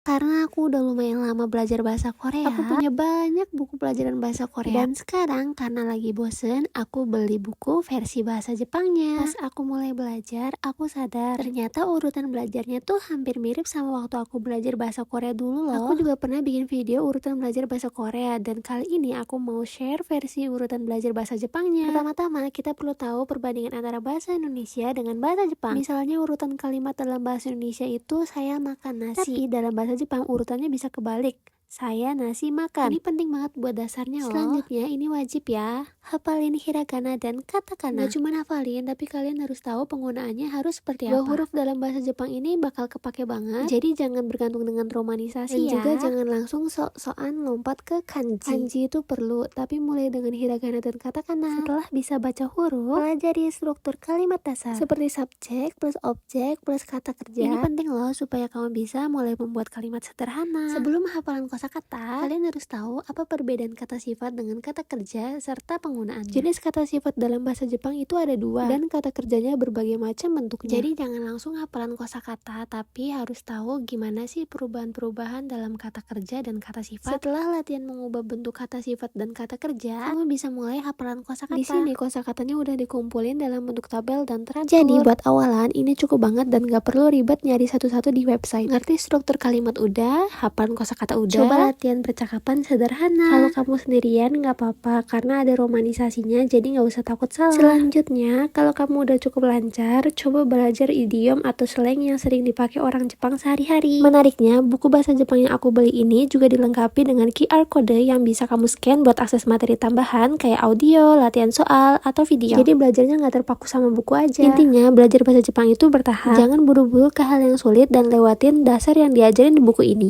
Karena aku udah lumayan lama belajar bahasa Korea, aku punya banyak buku pelajaran bahasa Korea. Dan sekarang karena lagi bosen, aku beli buku versi bahasa Jepangnya. Pas aku mulai belajar, aku sadar ternyata urutan belajarnya tuh hampir mirip sama waktu aku belajar bahasa Korea dulu loh. Aku juga pernah bikin video urutan belajar bahasa Korea, dan kali ini aku mau share versi urutan belajar bahasa Jepangnya. Pertama-tama, kita perlu tahu perbandingan antara bahasa Indonesia dengan bahasa Jepang. Misalnya urutan kalimat dalam bahasa Indonesia itu saya makan nasi, tapi dalam bahasa Jepang urutannya bisa kebalik. Saya nasi makan. Ini penting banget buat dasarnya loh. Selanjutnya ini wajib ya, hafalin hiragana dan katakana. Gak cuma hafalin, tapi kalian harus tahu penggunaannya harus seperti apa. Huruf dalam bahasa Jepang ini bakal kepake banget, jadi jangan bergantung dengan romanisasi dan juga jangan langsung sok-sokan lompat ke kanji. Kanji itu perlu, tapi mulai dengan hiragana dan katakana. Setelah bisa baca huruf, pelajari struktur kalimat dasar seperti subjek plus objek plus kata kerja. Ini penting loh supaya kamu bisa mulai membuat kalimat sederhana. Sebelum hafalan kosakata, kalian harus tahu apa perbedaan kata sifat dengan kata kerja serta penggunaannya. Jenis kata sifat dalam bahasa Jepang itu ada dua, dan kata kerjanya berbagai macam bentuknya. Jadi jangan langsung hafalan kosakata, tapi harus tahu gimana sih perubahan-perubahan dalam kata kerja dan kata sifat. Setelah latihan mengubah bentuk kata sifat dan kata kerja, kamu bisa mulai hafalan kosakata. Di sini kosakatanya udah dikumpulin dalam bentuk tabel dan teratur. Jadi buat awalan ini cukup banget dan gak perlu ribet nyari satu-satu di website. Ngerti struktur kalimat udah, hafalan kosakata udah, coba latihan percakapan sederhana. Kalau kamu sendirian gak apa-apa karena ada romanisasinya, jadi gak usah takut salah. Selanjutnya, kalau kamu udah cukup lancar, coba belajar idiom atau slang yang sering dipakai orang Jepang sehari-hari. Menariknya, buku bahasa Jepang yang aku beli ini juga dilengkapi dengan QR code yang bisa kamu scan buat akses materi tambahan kayak audio, latihan soal, atau video. Jadi belajarnya gak terpaku sama buku aja. Intinya, belajar bahasa Jepang itu bertahap. Jangan buru-buru ke hal yang sulit dan lewatin dasar yang diajarin di buku ini.